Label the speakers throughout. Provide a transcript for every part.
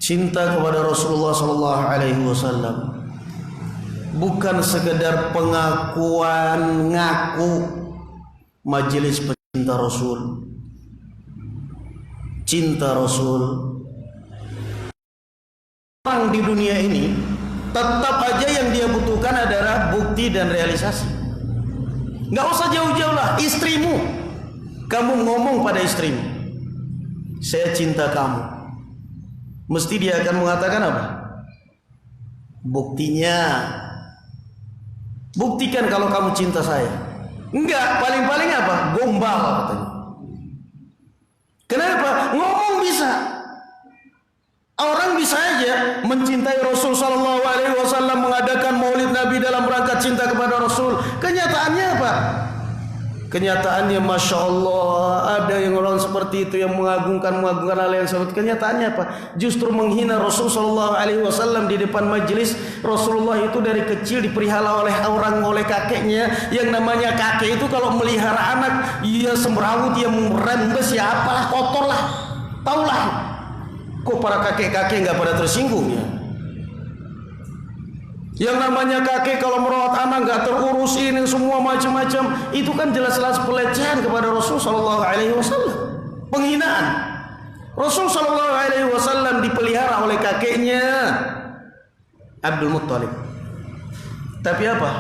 Speaker 1: Cinta kepada Rasulullah sallallahu alaihi wasallam bukan sekedar pengakuan ngaku majelis pecinta Rasul. Cinta Rasul, orang di dunia ini tetap aja yang dia butuhkan adalah bukti dan realisasi. Nggak usah jauh-jauh lah, istrimu, kamu ngomong pada istrimu, saya cinta kamu, mesti dia akan mengatakan apa? Buktinya, buktikan kalau kamu cinta saya. Enggak, paling-paling apa? Gombal katanya. Kenapa? Ngomong bisa. Orang bisa aja mencintai Rasul sallallahu alaihi wasallam, mengadakan Maulid Nabi dalam rangka cinta kepada Rasul. Kenyataannya apa? Kenyataannya Masya Allah, ada yang orang seperti itu yang mengagungkan hal yang seperti itu. Kenyataannya apa? Justru menghina Rasul sallallahu alaihi wasallam di depan majelis. Rasulullah itu dari kecil dipelihara oleh kakeknya. Yang namanya kakek itu kalau melihara anak, ia semrawut, ia merembes, ya apalah, kotor lah, taulah. Kok para kakek-kakek nggak pada tersinggung ya? Yang namanya kakek kalau merawat anak nggak terurus, ini semua macam-macam, itu kan jelas-jelas pelecehan kepada Rasul sallallahu alaihi wasallam, penghinaan. Rasul sallallahu alaihi wasallam dipelihara oleh kakeknya Abdul Muttalib. Tapi apa?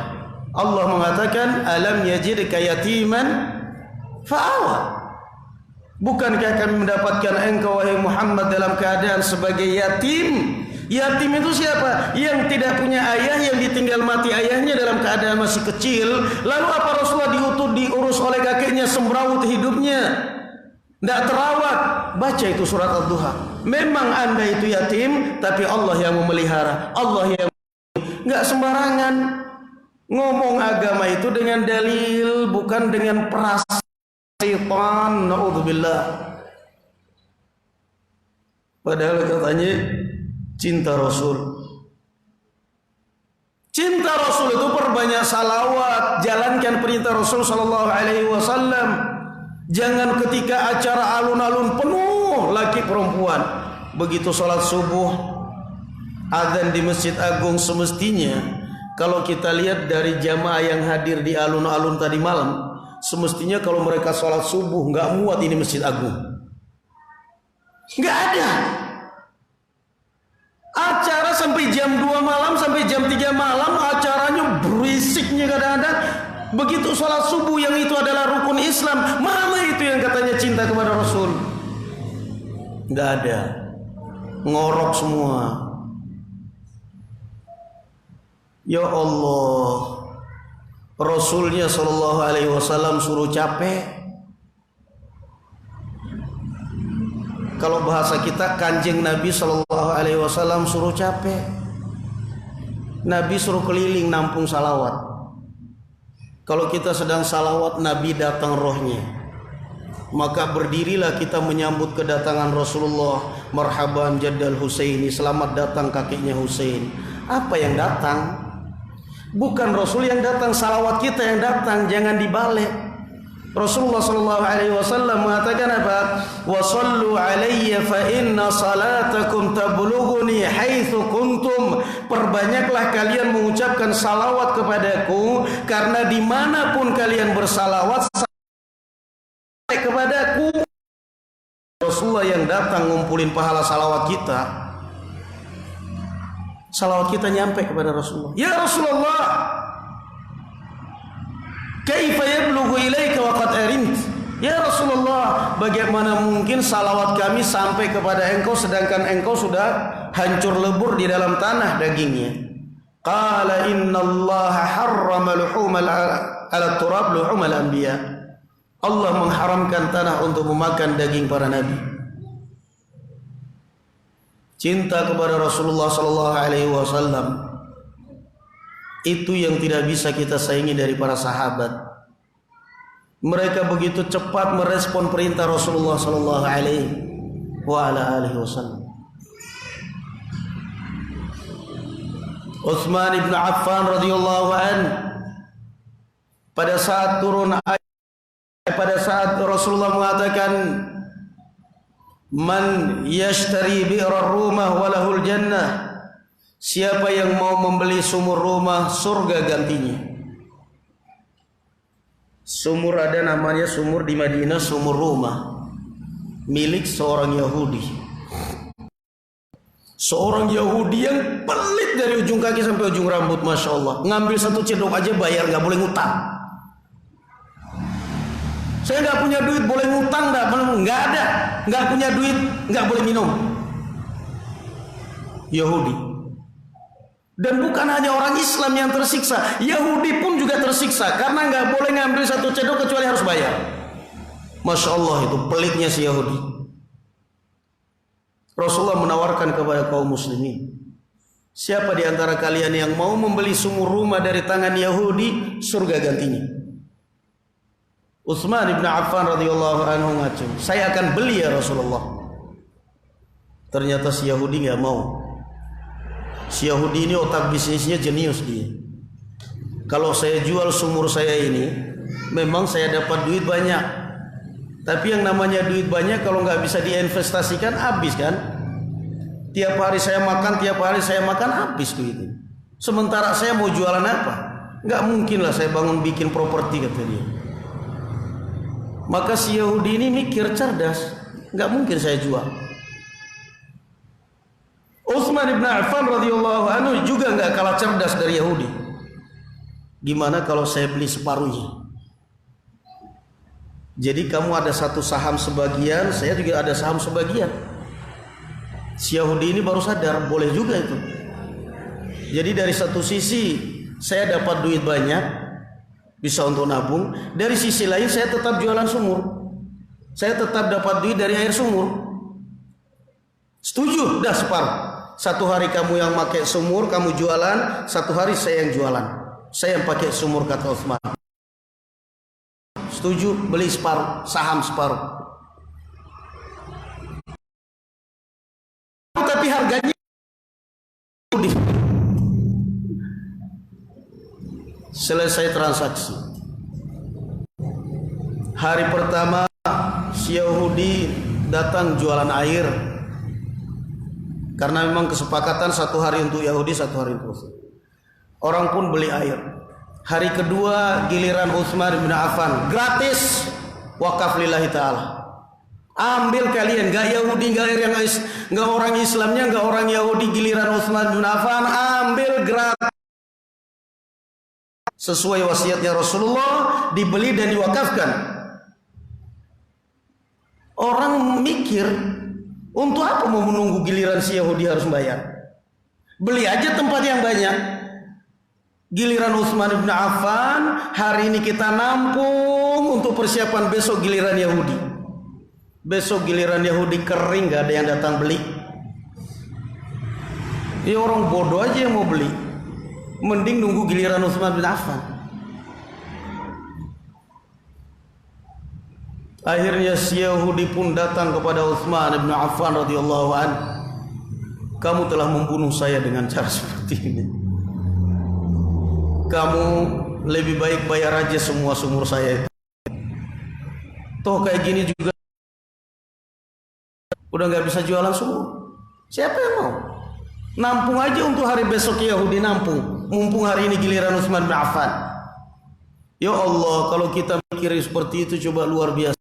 Speaker 1: Allah mengatakan alam yajidka yatiman fa'awa. Bukankah kami mendapatkan engkau wahai Muhammad dalam keadaan sebagai yatim? Yatim itu siapa? Yang tidak punya ayah, yang ditinggal mati ayahnya dalam keadaan masih kecil. Lalu apa Rasulullah diurus oleh kakeknya, semrawut hidupnya, tidak terawat? Baca itu surat Ad-Duha. Memang anda itu yatim, tapi Allah yang memelihara, Allah yang nggak sembarangan ngomong agama itu dengan dalil, bukan dengan perasaan syaitan. Naudzubillah. Padahal katanya cinta Rasul. Cinta Rasul itu perbanyak salawat, jalankan perintah Rasul sallallahu alaihi wasallam. Jangan ketika acara alun-alun penuh laki perempuan, begitu sholat subuh, azan di Masjid Agung, semestinya kalau kita lihat dari jamaah yang hadir di alun-alun tadi malam, semestinya kalau mereka sholat subuh nggak muat ini Masjid Agung. Nggak ada. Acara sampai jam 2 malam, sampai jam 3 malam, acaranya berisiknya kadang-kadang. Begitu sholat subuh yang itu adalah rukun Islam, mana itu yang katanya cinta kepada Rasul? Nggak ada. Ngorok semua. Ya Allah, Rasulnya sallallahu alaihi wasallam suruh capek. Kalau bahasa kita, kanjeng Nabi sallallahu alaihi wasallam suruh capek. Nabi suruh keliling nampung salawat. Kalau kita sedang salawat, Nabi datang rohnya. Maka berdirilah kita menyambut kedatangan Rasulullah. Marhaban Jaddal Husaini, selamat datang kakeknya Husain. Apa yang datang? Bukan Rasul yang datang, salawat kita yang datang. Jangan dibalik. Rasulullah sallallahu alaihi wasallam mengatakan apa? Wa sallu alayya fa inna salatakum tablughuni haitsu kuntum. Perbanyaklah kalian mengucapkan salawat kepadaku, karena dimanapun kalian bersalawat kepadaku. Rasulullah yang datang ngumpulin pahala salawat kita. Salawat kita nyampe kepada Rasulullah. Ya Rasulullah, kaifa yablughu ilaika wa qad arimt? Ya Rasulullah, bagaimana mungkin salawat kami sampai kepada engkau sedangkan engkau sudah hancur lebur di dalam tanah dagingnya? Qala innallaha harrama luhumal ala turab luhumal anbiya. Allah mengharamkan tanah untuk memakan daging para nabi. Cinta kepada Rasulullah sallallahu alaihi wasallam itu yang tidak bisa kita saingi dari para sahabat. Mereka begitu cepat merespon perintah Rasulullah sallallahu alaihi wasallam. Utsman bin Affan radhiyallahu an, pada saat turun ayat, pada saat Rasulullah mengatakan Man yashtari bi'rar rumah walahul jannah. Siapa yang mau membeli sumur rumah, surga gantinya. Sumur ada namanya sumur di Madinah, sumur rumah, milik seorang Yahudi. Seorang Yahudi yang pelit dari ujung kaki sampai ujung rambut, Masya Allah. Ngambil satu cendok aja bayar, nggak boleh ngutang. Saya nggak punya duit, boleh ngutang nggak ada. Nggak punya duit, nggak boleh minum. Yahudi. Dan bukan hanya orang Islam yang tersiksa, Yahudi pun juga tersiksa karena nggak boleh ngambil satu cendok kecuali harus bayar. Masya Allah, itu pelitnya si Yahudi. Rasulullah menawarkan kepada kaum muslimin, siapa di antara kalian yang mau membeli sumur rumah dari tangan Yahudi, surga gantinya. Utsman bin Affan radhiyallahu anhu ngacu, saya akan beli ya Rasulullah. Ternyata si Yahudi nggak mau. Si Yahudi ini otak bisnisnya jenius dia. Kalau saya jual sumur saya ini, memang saya dapat duit banyak. Tapi yang namanya duit banyak kalau nggak bisa diinvestasikan habis kan? Tiap hari saya makan habis duitnya. Sementara saya mau jualan apa? Nggak mungkin lah saya bangun bikin properti, kata dia. Maka si Yahudi ini mikir cerdas, nggak mungkin saya jual. Utsman bin Affan radhiyallahu anhu juga nggak kalah cerdas dari Yahudi. Gimana kalau saya beli separuhnya? Jadi kamu ada satu saham sebagian, saya juga ada saham sebagian. Si Yahudi ini baru sadar, boleh juga itu. Jadi dari satu sisi saya dapat duit banyak, bisa untuk nabung. Dari sisi lain saya tetap jualan sumur. Saya tetap dapat duit dari air sumur. Setuju? Dah separuh. Satu hari kamu yang pakai sumur, kamu jualan. Satu hari saya yang jualan. Saya yang pakai sumur, kata Utsman. Setuju? Beli separuh, saham separuh. Tapi harganya selesai transaksi. Hari pertama si Yahudi datang jualan air, karena memang kesepakatan satu hari untuk Yahudi, satu hari untuk Muslim. Orang pun beli air. Hari kedua giliran Utsman bin Affan, gratis, wakaf lillahi ta'ala. Ambil kalian, gak Yahudi, gak orang Islamnya, gak orang Yahudi. Giliran Utsman bin Affan, ambil gratis. Sesuai wasiatnya Rasulullah, dibeli dan diwakafkan. Orang mikir, untuk apa mau menunggu giliran si Yahudi harus bayar? Beli aja tempat yang banyak. Giliran Utsman bin Affan, hari ini kita nampung untuk persiapan besok giliran Yahudi. Besok giliran Yahudi kering, gak ada yang datang beli. Ya orang bodoh aja yang mau beli. Mending nunggu giliran Utsman bin Affan. Akhirnya si Yahudi pun datang kepada Utsman bin Affan radhiyallahu anhu. Kamu telah membunuh saya dengan cara seperti ini. Kamu lebih baik bayar aja semua sumur saya. Toh kayak gini juga udah nggak bisa jualan sumur. Siapa yang mau? Nampung aja untuk hari besok Yahudi nampung. Mumpung hari ini giliran Utsman bin Affan. Ya Allah, kalau kita mikir seperti itu coba luar biasa.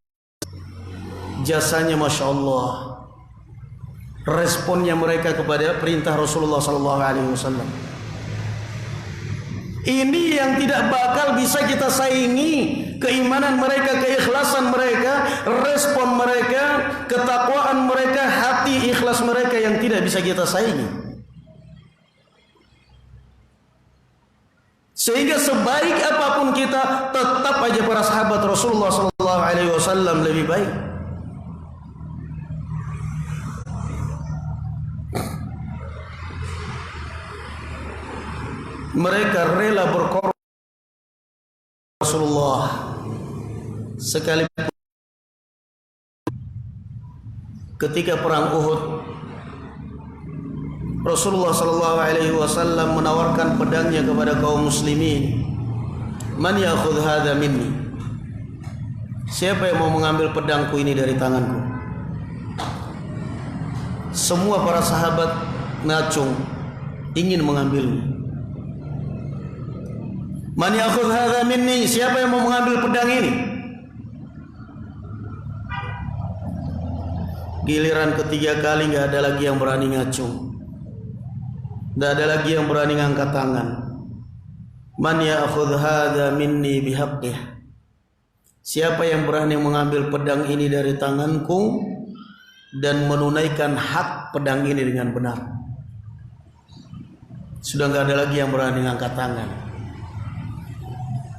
Speaker 1: Jasanya Masya Allah. Responnya mereka kepada perintah Rasulullah SAW. Ini yang tidak bakal bisa kita saingi. Keimanan mereka, keikhlasan mereka, respon mereka, ketakwaan mereka, hati ikhlas mereka yang tidak bisa kita saingi. Sehingga sebaik apapun kita, tetap aja para sahabat Rasulullah SAW lebih baik. Mereka rela berkorban Rasulullah sekalipun. Ketika perang Uhud, Rasulullah SAW menawarkan pedangnya kepada kaum muslimin. Man ya'khudh hadha minni? Siapa yang mau mengambil pedangku ini dari tanganku? Semua para sahabat ngacung ingin mengambilnya. Man ya'khudh hadza minni, siapa yang mau mengambil pedang ini? Giliran ketiga kali nggak ada lagi yang berani ngacung, nggak ada lagi yang berani ngangkat tangan. Man ya'khudh hadza minni bihaqqih, siapa yang berani mengambil pedang ini dari tanganku dan menunaikan hak pedang ini dengan benar? Sudah nggak ada lagi yang berani ngangkat tangan,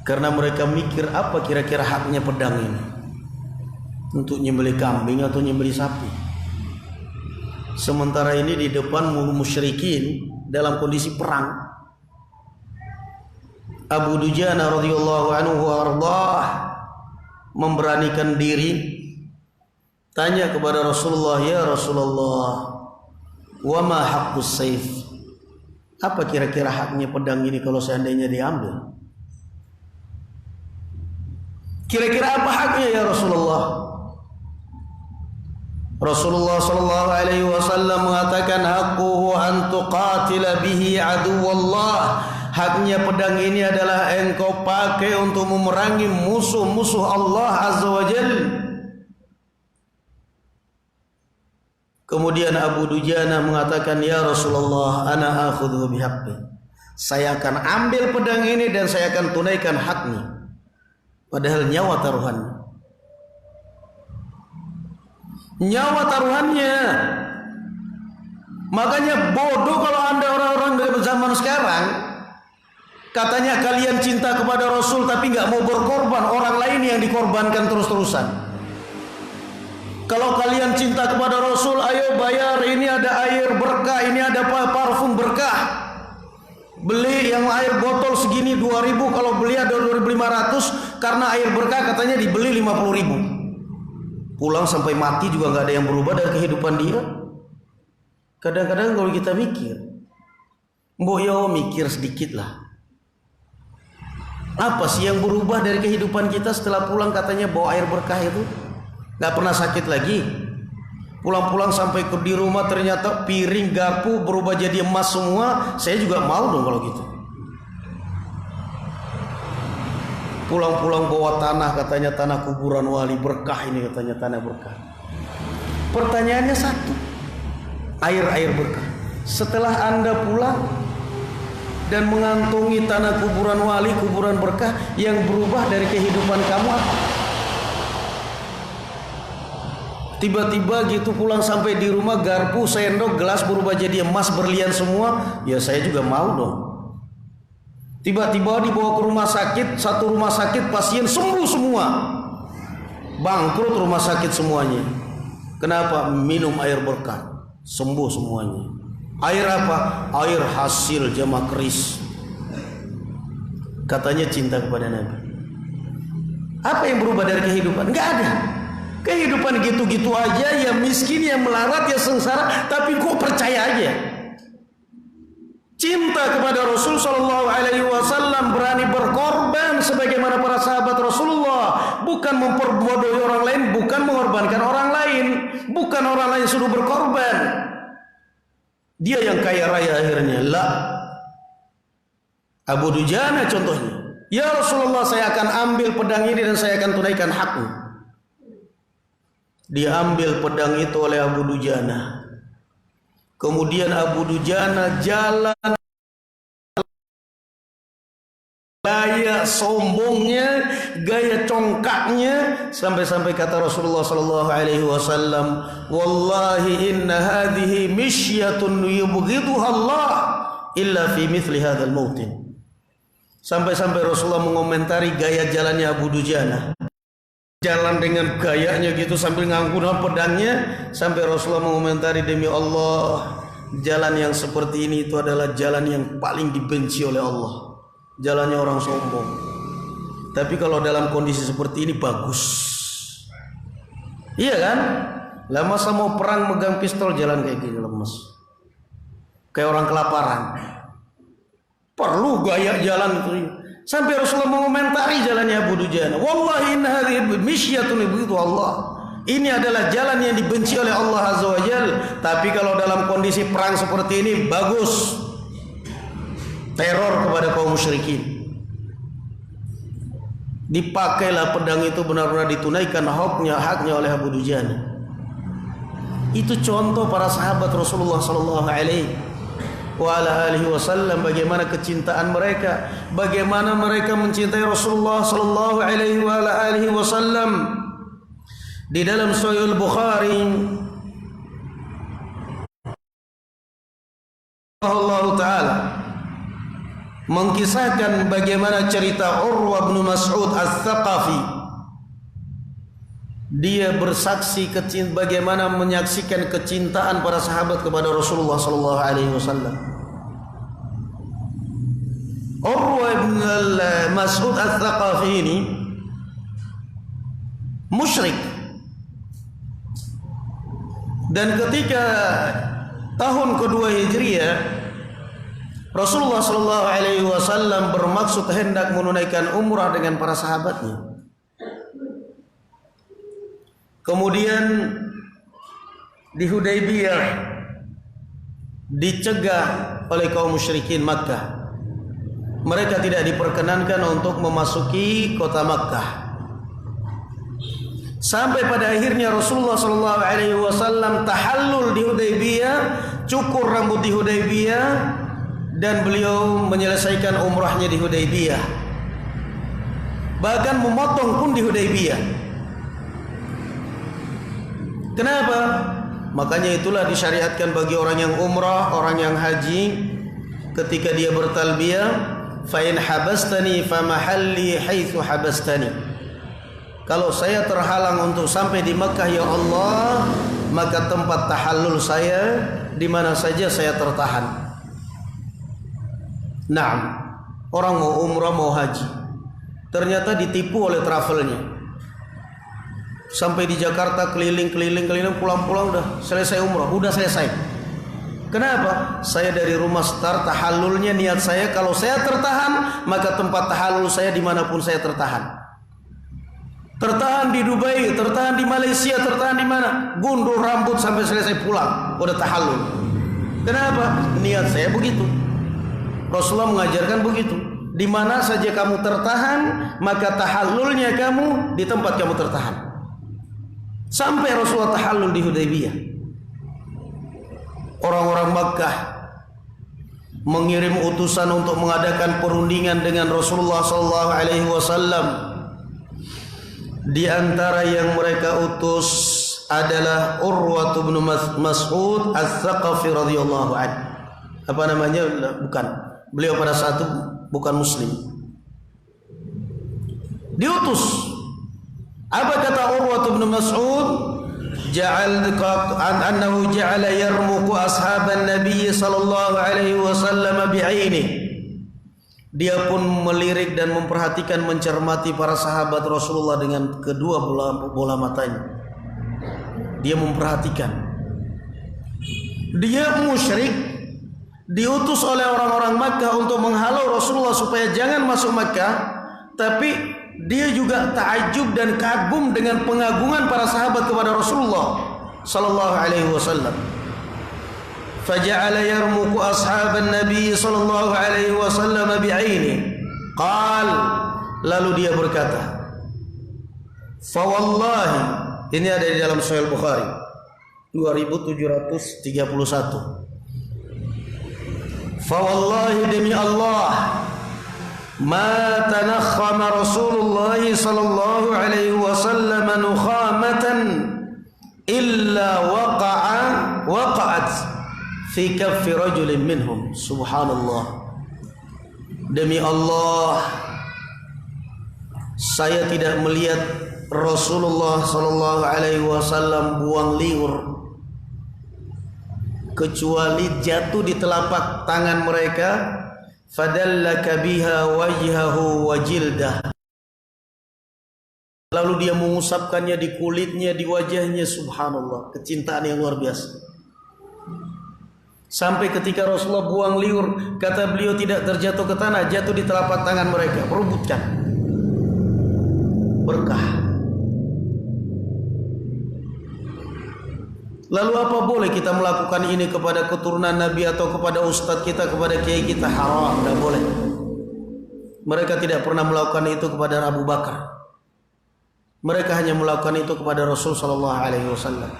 Speaker 1: karena mereka mikir apa kira-kira haknya pedang ini, untuk nyembelih kambing atau nyembelih sapi. Sementara ini di depan musyrikin dalam kondisi perang, Abu Dujana radhiyallahu anhu warḍah memberanikan diri tanya kepada Rasulullah, ya Rasulullah, wa ma haqqus saif, apa kira-kira haknya pedang ini kalau seandainya diambil? Kira-kira apa haknya ya Rasulullah? Rasulullah sallallahu alaihi wasallam mengatakan, haqquhu an tuqatila bihi aduwallah, haknya pedang ini adalah engkau pakai untuk memerangi musuh-musuh Allah azza wa jalla. Kemudian Abu Dujana mengatakan, ya Rasulullah, ana akhudhu bihaqqi, saya akan ambil pedang ini dan saya akan tunaikan haknya, padahal nyawa taruhannya. Nyawa taruhannya. Makanya bodoh kalau Anda orang-orang dari zaman sekarang katanya kalian cinta kepada Rasul tapi nggak mau berkorban, orang lain yang dikorbankan terus-terusan. Kalau kalian cinta kepada Rasul, ayo bayar, ini ada air berkah, ini ada parfum berkah. Beli yang air botol segini 2.000, kalau beli ada 2.500, karena air berkah katanya dibeli 50.000. Pulang sampai mati juga nggak ada yang berubah dari kehidupan dia. Kadang-kadang kalau kita mikir, mbok yo mikir sedikit lah. Apa sih yang berubah dari kehidupan kita setelah pulang katanya bawa air berkah itu? Nggak pernah sakit lagi. Pulang-pulang sampai di rumah ternyata piring garpu berubah jadi emas semua. Saya juga mau dong kalau gitu. Pulang-pulang bawa tanah, katanya tanah kuburan wali, berkah ini katanya tanah berkah. Pertanyaannya satu, air berkah. Setelah Anda pulang dan mengantongi tanah kuburan wali, kuburan berkah, yang berubah dari kehidupan kamu apa? Tiba-tiba gitu pulang sampai di rumah garpu, sendok, gelas berubah jadi emas, berlian semua. Ya saya juga mau dong. Tiba-tiba dibawa ke rumah sakit, satu rumah sakit pasien sembuh semua, bangkrut rumah sakit semuanya. Kenapa? Minum air berkah, sembuh semuanya. Air apa? Air hasil jama keris. Katanya cinta kepada Nabi. Apa yang berubah dari kehidupan? Nggak ada. Kehidupan gitu-gitu aja, ya miskin, ya melarat, ya sengsara, tapi kok percaya aja. Cinta kepada Rasul sallallahu alaihi wasallam, berani berkorban sebagaimana para sahabat Rasulullah, bukan memperbodohi orang lain, bukan mengorbankan orang lain, bukan orang lain suruh berkorban. Dia yang kaya raya akhirnya. La. Abu Dujana contohnya. Ya Rasulullah, saya akan ambil pedang ini dan saya akan tunaikan hakmu. Diambil pedang itu oleh Abu Dujana. Kemudian Abu Dujana jalan, gaya sombongnya, gaya congkaknya, sampai-sampai kata Rasulullah sallallahu alaihi wasallam, wallahi inna hadhihi mishyatun yubghiduha Allah illa fi mithli hadzal mautin. Sampai-sampai Rasulullah mengomentari gaya jalannya Abu Dujana. Jalan dengan gayanya gitu sambil ngangkut pedangnya, sampai Rasulullah mengomentari, demi Allah, jalan yang seperti ini itu adalah jalan yang paling dibenci oleh Allah. Jalannya orang sombong. Tapi kalau dalam kondisi seperti ini bagus. Iya kan? Lah masa mau perang megang pistol jalan kayak gini lemes. Kayak orang kelaparan. Perlu gaya jalan itu. Sampai Rasulullah mengomentari jalannya Abu Dujana. Wallahi inna hadhihi mishyatun yubghidu Allah. Ini adalah jalan yang dibenci oleh Allah Azza wa Jalla. Tapi kalau dalam kondisi perang seperti ini, bagus. Teror kepada kaum musyrikin. Dipakailah pedang itu benar-benar ditunaikan haknya oleh Abu Dujana. Itu contoh para sahabat Rasulullah sallallahu alaihi wasallam, bagaimana kecintaan mereka, bagaimana mereka mencintai Rasulullah sallallahu alaihi wasallam. Di dalam Sahih Al-Bukhari Allah Ta'ala mengkisahkan bagaimana cerita Urwah bin Mas'ud Ats-Tsaqafi. Dia bersaksi bagaimana menyaksikan kecintaan para sahabat kepada Rasulullah sallallahu alaihi wasallam. Urwah bin Mas'ud Ats-Tsaqafi ini musyrik. Dan ketika tahun kedua Hijriah, Rasulullah sallallahu alaihi wasallam bermaksud hendak menunaikan umrah dengan para sahabatnya. Kemudian di Hudaybiyah dicegah oleh kaum musyrikin Makkah. Mereka tidak diperkenankan untuk memasuki kota Makkah. Sampai pada akhirnya Rasulullah sallallahu alaihi wasallam tahallul di Hudaybiyah, cukur rambut di Hudaybiyah, dan beliau menyelesaikan umrahnya di Hudaybiyah. Bahkan memotong pun di Hudaybiyah. Kenapa? Makanya itulah disyariatkan bagi orang yang umrah, orang yang haji, ketika dia bertalbiyah, fa in habastani fa mahalli haitsu habastani. Kalau saya terhalang untuk sampai di Makkah ya Allah, maka tempat tahallul saya di mana saja saya tertahan. Naam, orang mau umrah mau haji, ternyata ditipu oleh travelnya. Sampai di Jakarta keliling, pulang udah selesai umrah, udah selesai. Kenapa? Saya dari rumah start tahallulnya, niat saya kalau saya tertahan, maka tempat tahallul saya dimanapun saya tertahan. Tertahan di Dubai, tertahan di Malaysia, tertahan di mana? Gundur rambut sampai selesai pulang, udah tahallul. Kenapa? Niat saya begitu. Rasulullah mengajarkan begitu. Di mana saja kamu tertahan, maka tahallulnya kamu di tempat kamu tertahan. Sampai Rasulullah tahallul di Hudaybiyah. Orang-orang Makkah mengirim utusan untuk mengadakan perundingan dengan Rasulullah sallallahu alaihi wasallam. Di antara yang mereka utus adalah Urwah bin Mas'ud Ats-Tsaqafi radhiyallahu anhu. Apa namanya? Bukan. Beliau pada saat itu bukan muslim. Diutus. Apa kata Urwah bin Mas'ud? Annahu ja'ala yarmuqu ashaban Nabi sallallahu alaihi wasallam bi'ainihi. Dia pun melirik dan memperhatikan, mencermati para sahabat Rasulullah dengan kedua bola matanya. Dia memperhatikan. Dia musyrik, diutus oleh orang-orang Makkah untuk menghalau Rasulullah supaya jangan masuk Makkah, tapi dia juga takjub dan kagum dengan pengagungan para sahabat kepada Rasulullah sallallahu alaihi wasallam. Faja'ala yarmuqu ashaban Nabi sallallahu alaihi wasallam bi'aini. Qal, lalu dia berkata, fa wallahi, ini ada di dalam Sahih Bukhari 2731. Fa wallahi, demi Allah, ma tanakhama Rasulullah sallallahu alaihi wasallam nukhamatan illa waqa'at fi kaffi rajulin minhum. Subhanallah. Demi Allah, saya tidak melihat Rasulullah sallallahu alaihi wasallam buang liur kecuali jatuh di telapak tangan mereka, fadallaka biha wajhahu wa jildah. Lalu dia mengusapkannya di kulitnya, di wajahnya. Subhanallah, kecintaan yang luar biasa. Sampai ketika Rasulullah buang liur, kata beliau tidak terjatuh ke tanah, jatuh di telapak tangan mereka, perebutkan berkah. Lalu apa boleh kita melakukan ini kepada keturunan Nabi atau kepada ustadz kita, kepada kiai kita? Haram, tidak boleh. Mereka tidak pernah melakukan itu kepada Abu Bakar. Mereka hanya melakukan itu kepada Rasul sallallahu alaihi wasallam.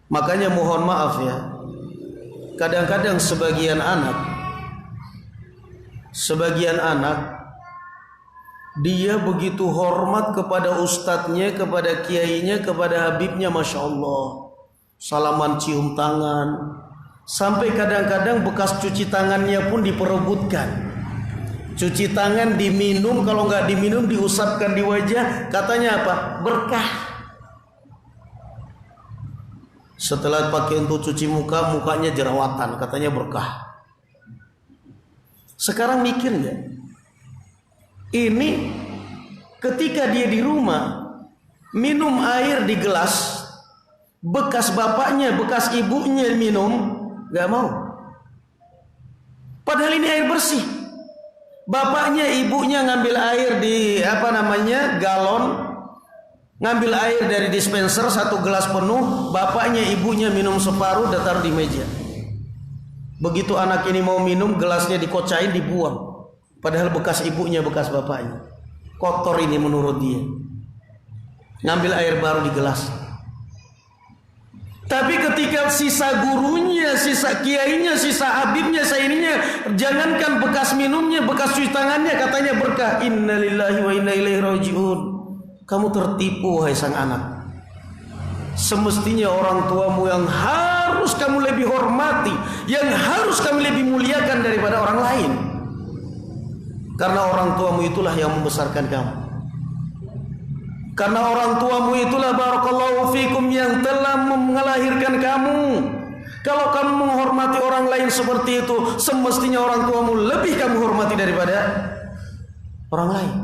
Speaker 1: Makanya mohon maaf ya, kadang-kadang sebagian anak dia begitu hormat kepada ustadznya, kepada kiainya, kepada habibnya, masya Allah, salaman cium tangan, sampai kadang-kadang bekas cuci tangannya pun diperebutkan. Cuci tangan diminum, kalau nggak diminum diusapkan di wajah, katanya apa? Berkah. Setelah pakai untuk cuci muka, mukanya jerawatan, katanya berkah. Sekarang mikir nggak? Ini ketika dia di rumah minum air di gelas, bekas bapaknya, bekas ibunya minum, nggak mau. Padahal ini air bersih. Bapaknya, ibunya ngambil air di galon, ngambil air dari dispenser 1 gelas penuh, bapaknya, ibunya minum separuh, dan taruh di meja. Begitu anak ini mau minum, gelasnya dikocain, dibuang. Padahal bekas ibunya, bekas bapaknya. Kotor ini menurut dia. Ngambil air baru di gelas. Tapi ketika sisa gurunya, sisa kiainya, sisa habibnya, saininya, jangankan bekas minumnya, bekas cuci tangannya, katanya berkah. Innalillahi wa inna ilaihi rajiun. Kamu tertipu, wahai sang anak. Semestinya orang tuamu yang harus kamu lebih hormati, yang harus kamu lebih muliakan daripada orang lain. Karena orang tuamu itulah yang membesarkan kamu. Karena orang tuamu itulah barakallahu fikum yang telah melahirkan kamu. Kalau kamu menghormati orang lain seperti itu, semestinya orang tuamu lebih kamu hormati daripada orang lain.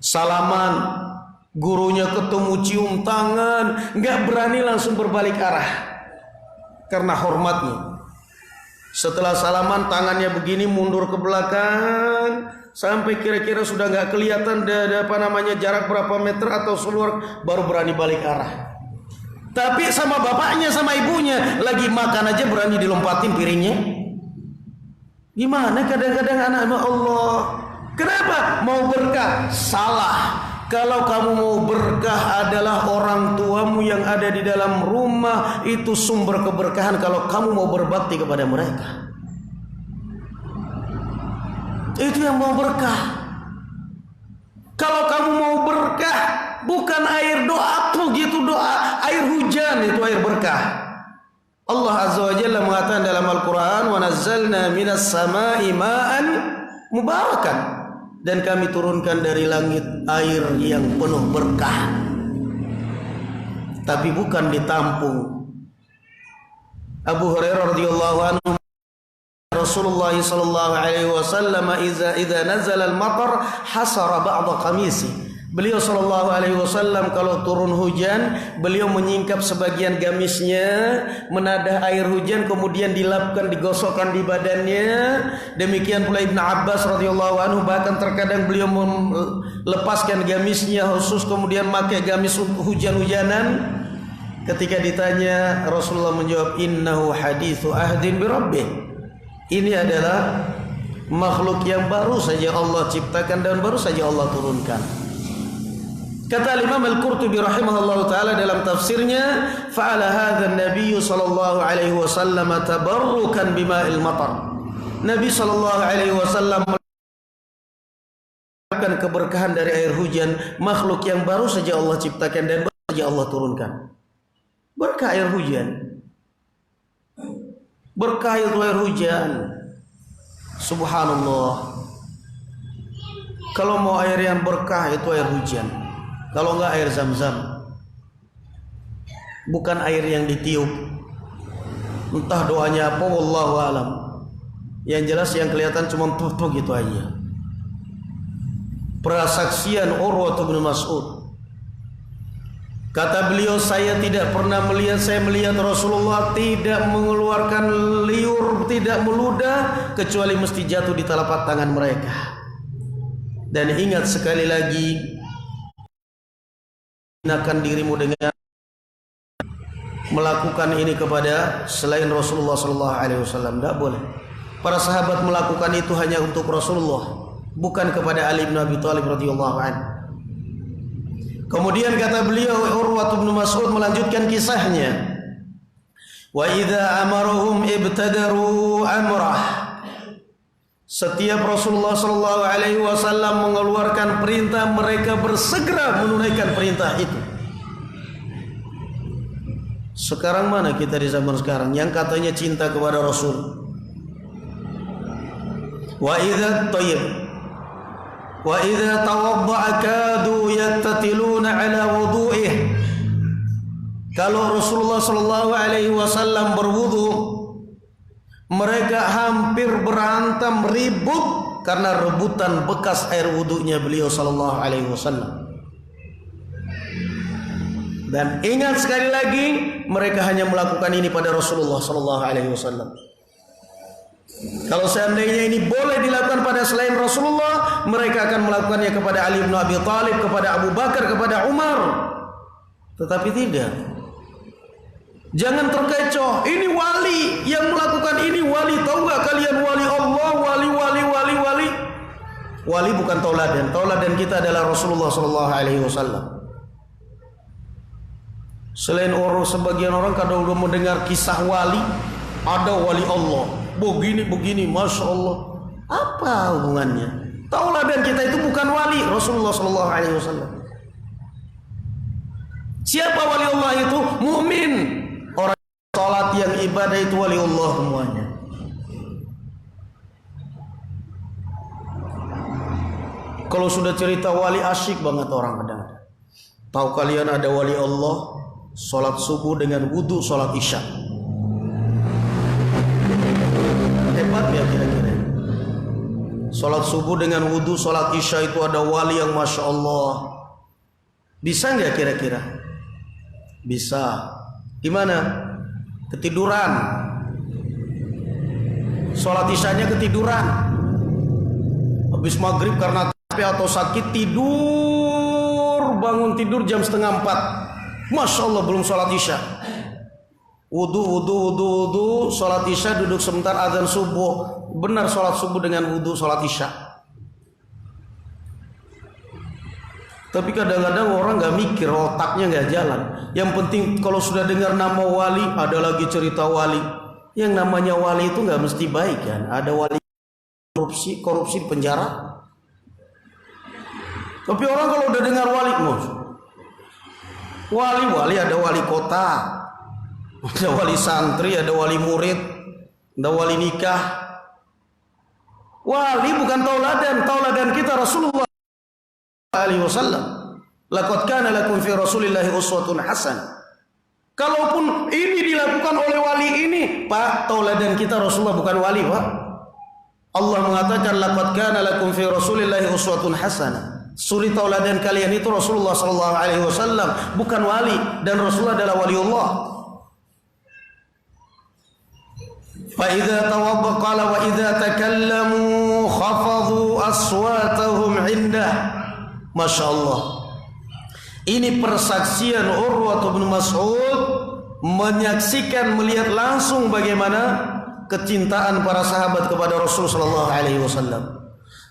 Speaker 1: Salaman, gurunya ketemu cium tangan, nggak berani langsung berbalik arah karena hormatnya. Setelah salaman, tangannya begini mundur ke belakang sampai kira-kira sudah nggak kelihatan jarak berapa meter atau seluar, baru berani balik arah. Tapi sama bapaknya, sama ibunya lagi makan aja berani dilompatin piringnya. Gimana kadang-kadang anak Allah? Kenapa? Mau berkah? Salah. Kalau kamu mau berkah adalah orang tuamu yang ada di dalam rumah, itu sumber keberkahan kalau kamu mau berbakti kepada mereka. Itu yang mau berkah. Kalau kamu mau berkah, bukan air doa tuh gitu, doa air hujan itu air berkah. Allah Azza wa Jalla mengatakan dalam Al-Quran, wa nazzalna minas sama'i ma'an mubarakan. Dan kami turunkan dari langit air yang penuh berkah. Tapi bukan ditampung. Abu Hurairah radhiyallahu anhu, Rasulullah sallallahu alaihi wasallam idza nazala al-matar hasara ba'd qamisi. Beliau sallallahu alaihi wasallam kalau turun hujan, beliau menyingkap sebagian gamisnya, menadah air hujan, kemudian dilapkan, digosokkan di badannya. Demikian pula Ibnu Abbas radhiyallahu anhu, bahkan terkadang beliau melepaskan gamisnya khusus, kemudian pakai gamis hujan-hujanan. Ketika ditanya, Rasulullah menjawab, innahu haditsu ahdin bi rabbih. Ini adalah makhluk yang baru saja Allah ciptakan dan baru saja Allah turunkan. Kata Imam Al-Qurtubi rahimahullah ta'ala dalam tafsirnya, fa'ala hadha an-nabiy sallallahu alaihi wasallam tabarrukan bima'il matar. Nabi sallallahu alaihi wasallam melakukan keberkahan dari air hujan, makhluk yang baru saja Allah ciptakan dan baru saja Allah turunkan. Berkah air hujan. Berkah itu air hujan. Subhanallah. Kalau mau air yang berkah itu air hujan. Kalau enggak air Zam-Zam. Bukan air yang ditiup. Entah doanya apa, wallahu alam. Yang jelas yang kelihatan cuma tuh gitu aja. Persaksian Urwah bin Mas'ud. Kata beliau, saya tidak pernah melihat, saya melihat Rasulullah tidak mengeluarkan liur, tidak meludah, kecuali mesti jatuh di telapak tangan mereka. Dan ingat sekali lagi, hinakan dirimu dengan melakukan ini kepada selain Rasulullah sallallahu alaihi wasallam. Tidak boleh. Para sahabat melakukan itu hanya untuk Rasulullah, bukan kepada Ali bin Abi Thalib radhiyallahu anhu. Kemudian kata beliau, Urwah bin Mas'ud melanjutkan kisahnya, wa idza amaruhum ibtadaru amrah. Setiap Rasulullah sallallahu alaihi wasallam mengeluarkan perintah, mereka bersegera menunaikan perintah itu. Sekarang mana kita di zaman sekarang yang katanya cinta kepada Rasul? Wa idza tawadda'a kadu yattatiluna ala wudu'ih. Kalau Rasulullah sallallahu alaihi wasallam berwudu, mereka hampir berantem ribut karena rebutan bekas air wudunya beliau sallallahu alaihi wasallam. Dan ingat sekali lagi, mereka hanya melakukan ini pada Rasulullah sallallahu alaihi wasallam. Kalau seandainya ini boleh dilakukan pada selain Rasulullah, mereka akan melakukannya kepada Ali bin Abi Thalib, kepada Abu Bakar, kepada Umar. Tetapi tidak. Jangan terkecoh. Ini wali yang melakukan ini wali. Tahu nggak kalian wali Allah? Wali. Wali bukan tauladan. Tauladan kita adalah Rasulullah sallallahu alaihi wasallam. Selain orang, sebagian orang kadang udah mendengar kisah wali, ada wali Allah, begini, masya Allah. Apa hubungannya? Tauladan kita itu bukan wali Rasulullah sallallahu alaihi wasallam. Siapa wali Allah itu? Mukmin. Orang salat yang ibadah itu wali Allah semuanya. Kalau sudah cerita wali asyik banget orang kadang-kadang. Tahu kalian ada wali Allah? Salat subuh dengan wudu salat isya. Hebat ya kira-kira. Salat subuh dengan wudu salat isya itu ada wali yang masya Allah. Bisa nggak kira-kira? Bisa. Gimana? Ketiduran. Salat isyanya ketiduran. Habis maghrib karena capek atau sakit tidur, bangun tidur jam 3:30. Masya Allah belum sholat isya. Wudu, sholat isya, duduk sebentar azan subuh. Benar sholat subuh dengan wudu, sholat isya. Tapi kadang-kadang orang gak mikir, otaknya gak jalan. Yang penting kalau sudah dengar nama wali, ada lagi cerita wali. Yang namanya wali itu gak mesti baik kan. Ada wali korupsi di penjara. Tapi orang kalau udah dengar wali, wali ada wali kota, ada wali santri, ada wali murid, ada wali nikah. Wali bukan tauladan kita Rasulullah alaihi wasallam. Laqad kana lakum fi Rasulillahi uswatun hasanah. Kalaupun ini dilakukan oleh wali ini, Pak, tauladan kita Rasulullah bukan wali, Pak. Allah mengatakan laqad kana lakum fi Rasulillahi uswatun hasanah. Suri tauladan kalian itu Rasulullah sallallahu alaihi wasallam, bukan wali, dan Rasulullah adalah waliullah. Fa idza tawadda qala wa idza takallamu khafadhu aswatahum indah. Masya Allah. Ini persaksian Urwah bin Mas'ud menyaksikan, melihat langsung bagaimana kecintaan para sahabat kepada Rasul sallallahu alaihi wasallam.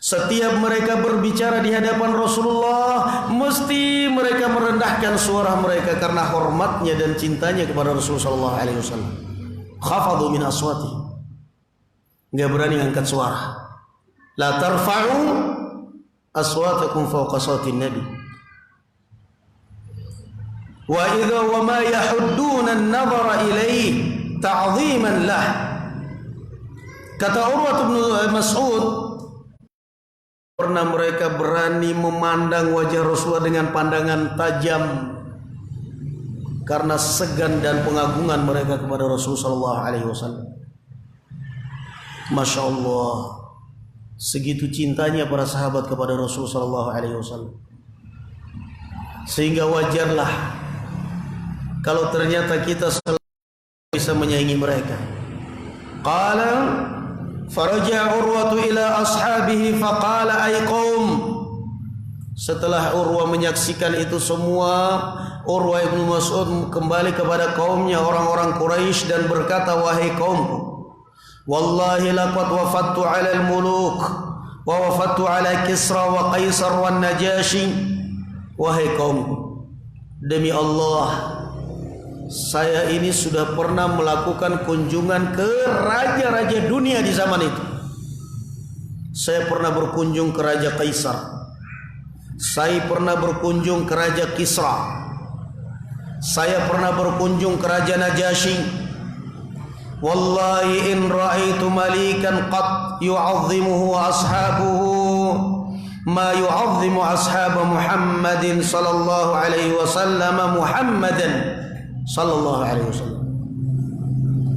Speaker 1: Setiap mereka berbicara di hadapan Rasulullah, mesti mereka merendahkan suara mereka karena hormatnya dan cintanya kepada Rasulullah sallallahu alaihi wasallam. Khafadu min aswati. Enggak berani angkat suara. La tarfa'u aswatakum fawqa sawtin nabi. Wa idza wa ma yahudduna an-nadhara ilayhi ta'dhiman lah. Kata Urwah bin Mas'ud, pernah mereka berani memandang wajah Rasulullah dengan pandangan tajam karena segan dan pengagungan mereka kepada Rasulullah sallallahu alaihi wasallam. Masya Allah, segitu cintanya para sahabat kepada Rasulullah sallallahu alaihi wasallam. Sehingga wajarlah kalau ternyata kita bisa menyaingi mereka. Qala faraja Urwatu ila ashabihi faqala ay qaum. Setelah Urwah menyaksikan itu semua, Urwah ibn Mas'ud kembali kepada kaumnya orang-orang Quraisy dan berkata, wahai kaumku, wallahi laqad wafattu 'ala al-muluk wa wafattu 'ala Kisra wa Qaisar wa Najashi. Wahai kaumku, demi Allah, saya ini sudah pernah melakukan kunjungan ke raja-raja dunia di zaman itu. Saya pernah berkunjung ke Raja Kaisar, saya pernah berkunjung ke Raja Kisra, saya pernah berkunjung ke Raja Najasyi. Wallahi in ra'aitu malikan qad yu'azzimuhu ashabuhu ma yu'azzimu ashab Muhammadin sallallahu alaihi wasallam Muhammadan sallallahu alaihi wasallam.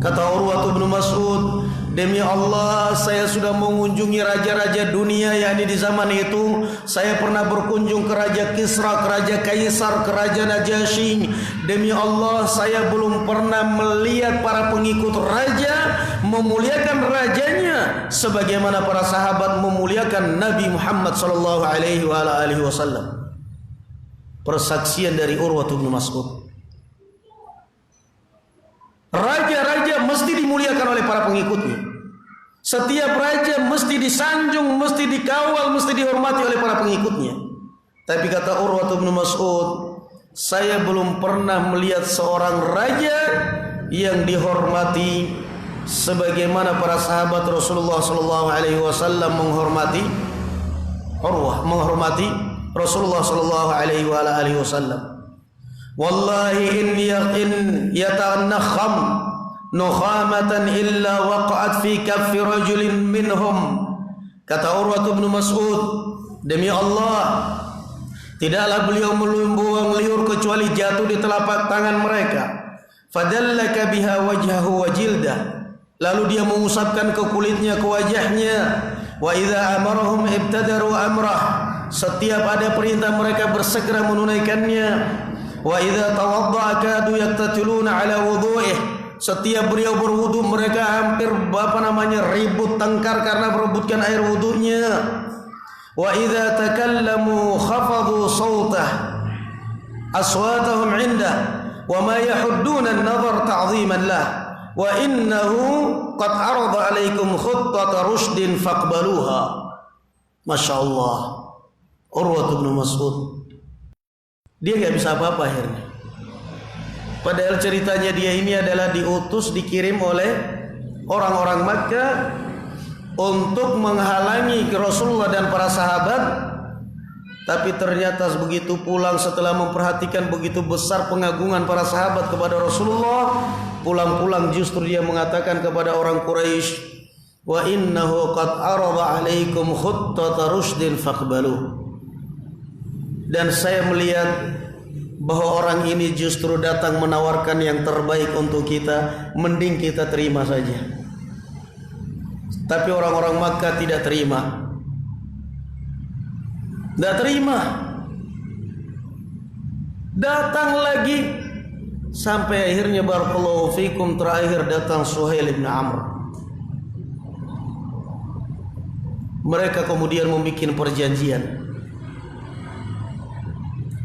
Speaker 1: Kata Urwah bin Mas'ud, demi Allah, saya sudah mengunjungi raja-raja dunia yakni di zaman itu. Saya pernah berkunjung ke Raja Kisra, ke Raja Kaisar, ke Raja Najasyi. Demi Allah, saya belum pernah melihat para pengikut raja memuliakan rajanya sebagaimana para sahabat memuliakan Nabi Muhammad sallallahu alaihi wasallam. Persaksian dari Urwah bin Mas'ud. Raja-raja mesti dimuliakan oleh para pengikutnya. Setiap raja mesti disanjung, mesti dikawal, mesti dihormati oleh para pengikutnya. Tapi kata Urwah bin Mas'ud, saya belum pernah melihat seorang raja yang dihormati sebagaimana para sahabat Rasulullah sallallahu alaihi wasallam menghormati Urwah, menghormati Rasulullah sallallahu alaihi wasallam. Wallahi in yatanakham nukhamatan illa waqa'at fi kaffi rajulin minhum. Kata Urwah bin Mas'ud, demi Allah, tidaklah beliau membuang liur kecuali jatuh di telapak tangan mereka. Fadallaka biha wajhahu wa jildah. Lalu dia mengusapkan ke kulitnya, ke wajahnya. Wa idza amarahum ibtadaru amrah. Setiap ada perintah mereka bersegera menunaikannya. Wa idza tawadda'a kadu yaktatiluna ala wudhu'ih. Setiap beliau berwudu mereka hampir ribut tengkar karena berebutkan air wudunya. Wa idza takallamu khafadhu sawtah aswatahum 'indah wa ma yahudduna an-nazar ta'dhiman lah wa innahu qad 'arada 'alaikum khuttata rushdin faqbaluha. Masyaallah, Urwah bin Mas'ud dia gak bisa apa-apa akhirnya. Padahal ceritanya dia ini adalah diutus, dikirim oleh orang-orang Makkah untuk menghalangi Rasulullah dan para sahabat. Tapi ternyata begitu pulang setelah memperhatikan begitu besar pengagungan para sahabat kepada Rasulullah, pulang-pulang justru dia mengatakan kepada orang Quraisy, wa innahu qad arada 'alaikum khuttata rushdin faqbaluh. Dan saya melihat bahwa orang ini justru datang menawarkan yang terbaik untuk kita, mending kita terima saja. Tapi orang-orang Makkah tidak terima. Tidak terima. Datang lagi sampai akhirnya barakallahu fikum terakhir datang Suhail bin Amr. Mereka kemudian membuat perjanjian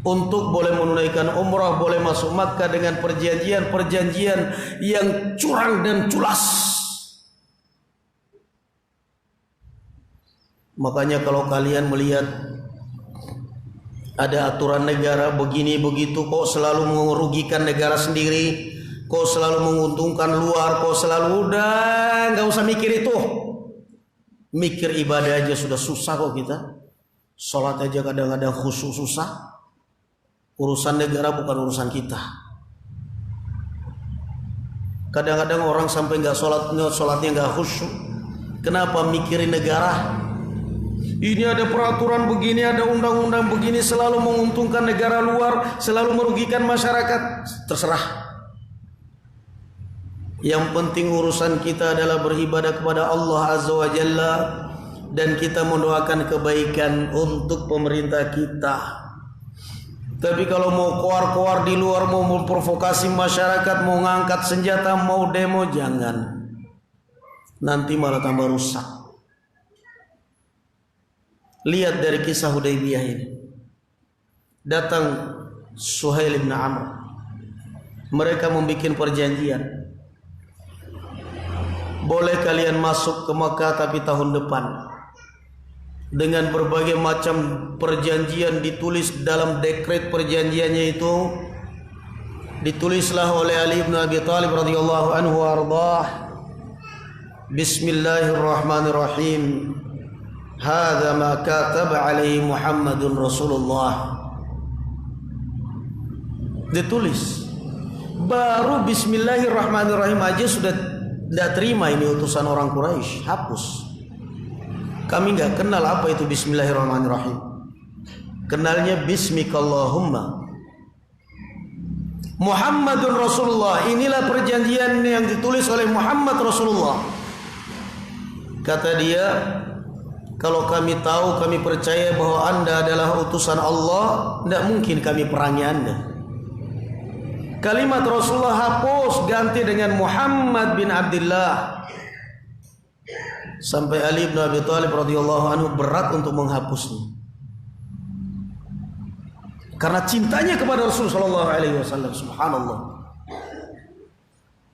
Speaker 1: untuk boleh menunaikan umrah, boleh masuk Makkah dengan perjanjian-perjanjian yang curang dan culas. Makanya kalau kalian melihat ada aturan negara begini begitu, kok selalu merugikan negara sendiri, kok selalu menguntungkan luar, kok selalu udah nggak usah mikir itu. Mikir ibadah aja sudah susah kok kita. Sholat aja kadang-kadang khusyuk susah. Urusan negara bukan urusan kita. Kadang-kadang orang sampai nggak sholatnya nggak khusyuk. Kenapa? Mikirin negara. Ini ada peraturan begini, ada undang-undang begini, selalu menguntungkan negara luar, selalu merugikan masyarakat. Terserah. Yang penting urusan kita adalah beribadah kepada Allah Azza wa Jalla, dan kita mendoakan kebaikan untuk pemerintah kita. Tapi kalau mau koar-koar di luar, mau memprovokasi masyarakat, mau ngangkat senjata, mau demo, jangan. Nanti malah tambah rusak. Lihat dari kisah Hudaybiyah ini. datang Suhail bin Amr. Mereka membuat perjanjian. Boleh kalian masuk ke Makkah tapi tahun depan. Dengan berbagai macam perjanjian ditulis dalam dekret perjanjiannya itu. Ditulislah oleh Ali bin Abi Thalib radhiyallahu anhu ardhah. Bismillahirrahmanirrahim. Hadza ma kataba alaihi Muhammadun Rasulullah. Ditulis. Baru bismillahirrahmanirrahim aja sudah tidak terima ini utusan orang Quraisy, hapus. Kami nggak kenal apa itu bismillahirrahmanirrahim. Kenalnya bismikallahumma. Muhammadun Rasulullah. Inilah perjanjian yang ditulis oleh Muhammad Rasulullah. Kata dia, kalau kami tahu, kami percaya bahwa Anda adalah utusan Allah, tidak mungkin kami perangi Anda. Kalimat Rasulullah hapus, ganti dengan Muhammad bin Abdullah. Sampai Ali bin Abi Thalib radhiyallahu anhu berat untuk menghapusnya. Karena cintanya kepada Rasul sallallahu alaihi wasallam, subhanallah.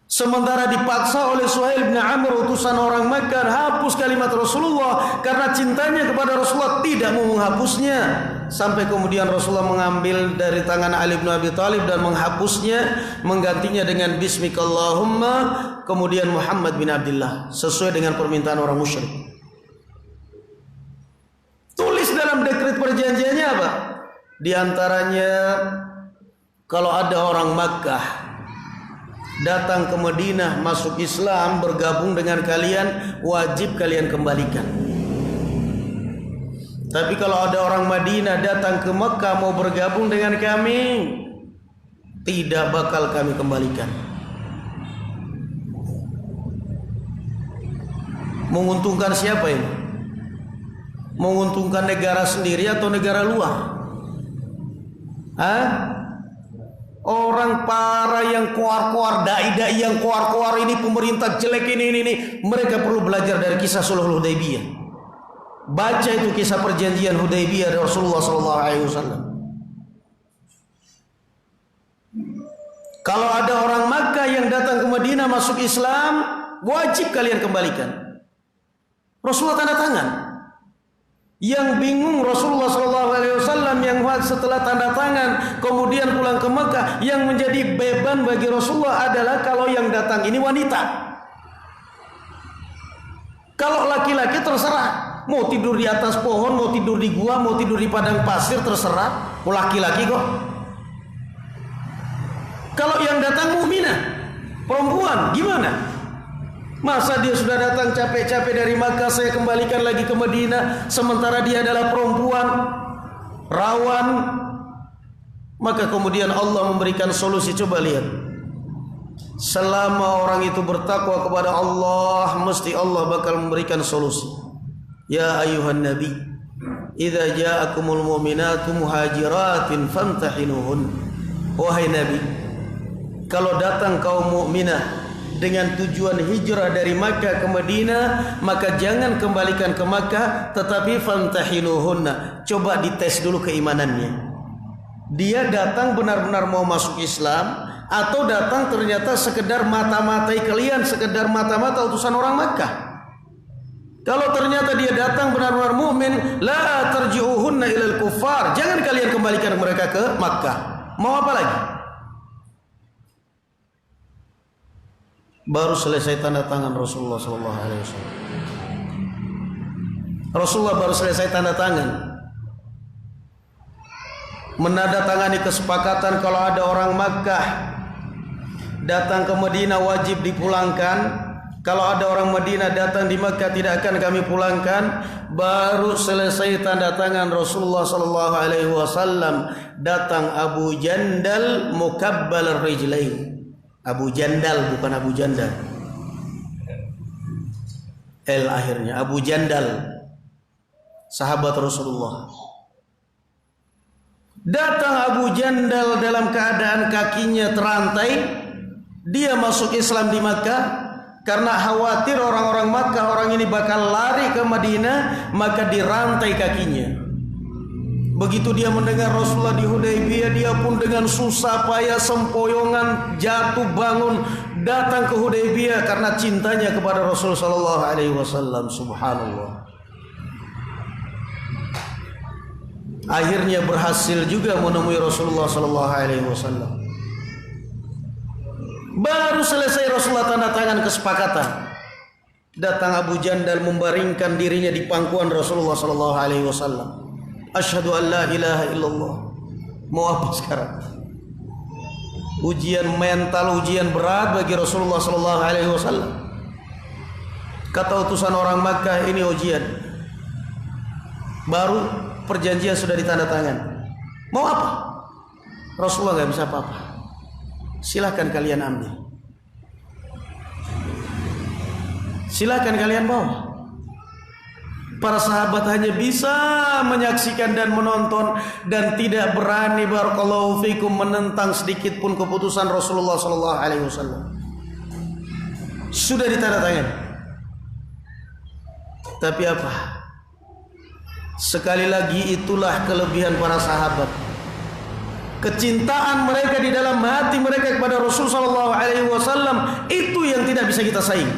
Speaker 1: Sementara dipaksa oleh Suhail bin Amr utusan orang Makkah hapus kalimat Rasulullah karena cintanya kepada Rasulullah tidak mau menghapusnya. Sampai kemudian Rasulullah mengambil dari tangan Ali bin Abi Thalib dan menghapusnya, menggantinya dengan bismikallahumma, kemudian Muhammad bin Abdullah, sesuai dengan permintaan orang musyrik. Tulis dalam dekret perjanjiannya apa? Di antaranya, kalau ada orang Makkah datang ke Madinah, masuk Islam, bergabung dengan kalian, wajib kalian kembalikan. Tapi kalau ada orang Madinah datang ke Mekah mau bergabung dengan kami, tidak bakal kami kembalikan. Menguntungkan siapa ini? Menguntungkan negara sendiri atau negara luar? Hah? Orang para yang kuar-kuar, dai-dai yang kuar-kuar ini, pemerintah jelek ini, mereka perlu belajar dari kisah Sulhul Hudaybiyah. Baca itu kisah perjanjian Hudaybiyah dari Rasulullah SAW. Kalau ada orang Makkah yang datang ke Madinah masuk Islam, wajib kalian kembalikan. Rasulullah tanda tangan. Yang bingung Rasulullah SAW yang setelah tanda tangan kemudian pulang ke Makkah, yang menjadi beban bagi Rasulullah adalah kalau yang datang ini wanita. Kalau laki-laki terserah, mau tidur di atas pohon, mau tidur di gua, mau tidur di padang pasir, terserah. Mau laki-laki kok. Kalau yang datang mukminah, perempuan, gimana? Masa dia sudah datang capek-capek dari Makkah, saya kembalikan lagi ke Madinah, sementara dia adalah perempuan, rawan. Maka kemudian Allah memberikan solusi. Coba lihat, selama orang itu bertakwa kepada Allah, mesti Allah bakal memberikan solusi. Ya ayuhan nabi, idza ja'akumul mu'minatu muhajiratin famtahinuhun. Wahai nabi, kalau datang kaum mukminah dengan tujuan hijrah dari Makkah ke Madinah, maka jangan kembalikan ke Makkah, tetapi famtahinuhunna, coba dites dulu keimanannya. Dia datang benar-benar mau masuk Islam, atau datang ternyata sekedar mata-matai kalian, sekedar mata-mata utusan orang Makkah. Kalau ternyata dia datang benar-benar mukmin, la tarji'uhunna ilal kuffar, jangan kalian kembalikan mereka ke Makkah. Mau apa lagi? Baru selesai tanda tangan Rasulullah SAW. Rasulullah baru selesai tanda tangan, menandatangani kesepakatan kalau ada orang Makkah datang ke Madinah wajib dipulangkan. Kalau ada orang Madinah datang di Makkah tidak akan kami pulangkan. Baru selesai tanda tangan Rasulullah SAW, datang Abu Jandal mukabbal rijlain. Abu Jandal, bukan Abu Jandal. Akhirnya Abu Jandal, sahabat Rasulullah. Datang Abu Jandal dalam keadaan kakinya terantai. Dia masuk Islam di Makkah karena khawatir orang-orang Makkah, orang ini bakal lari ke Madinah, maka dirantai kakinya. Begitu dia mendengar Rasulullah di Hudaybiyah, dia pun dengan susah payah sempoyongan jatuh bangun datang ke Hudaybiyah karena cintanya kepada Rasul sallallahu alaihi wasallam. Subhanallah. Akhirnya berhasil juga menemui Rasulullah sallallahu alaihi wasallam. Baru selesai Rasulullah tanda tangan kesepakatan, datang Abu Jandal membaringkan dirinya di pangkuan Rasulullah sallallahu alaihi wasallam. Asyhadu an la ilaha illallah. Mau apa sekarang? Ujian mental, ujian berat bagi Rasulullah sallallahu alaihi wasallam. Kata utusan orang Makkah, ini ujian. Baru perjanjian sudah ditanda tangan. Mau apa? Rasulullah nggak bisa apa-apa. Silahkan kalian ambil. Silahkan kalian bawa. Para sahabat hanya bisa menyaksikan dan menonton dan tidak berani barakallahu fikum menentang sedikit pun keputusan Rasulullah sallallahu alaihi wasallam. Sudah ditanda tangan. Tapi apa? Sekali lagi itulah kelebihan para sahabat. Kecintaan mereka di dalam hati mereka kepada Rasul sallallahu alaihi wasallam itu yang tidak bisa kita saing.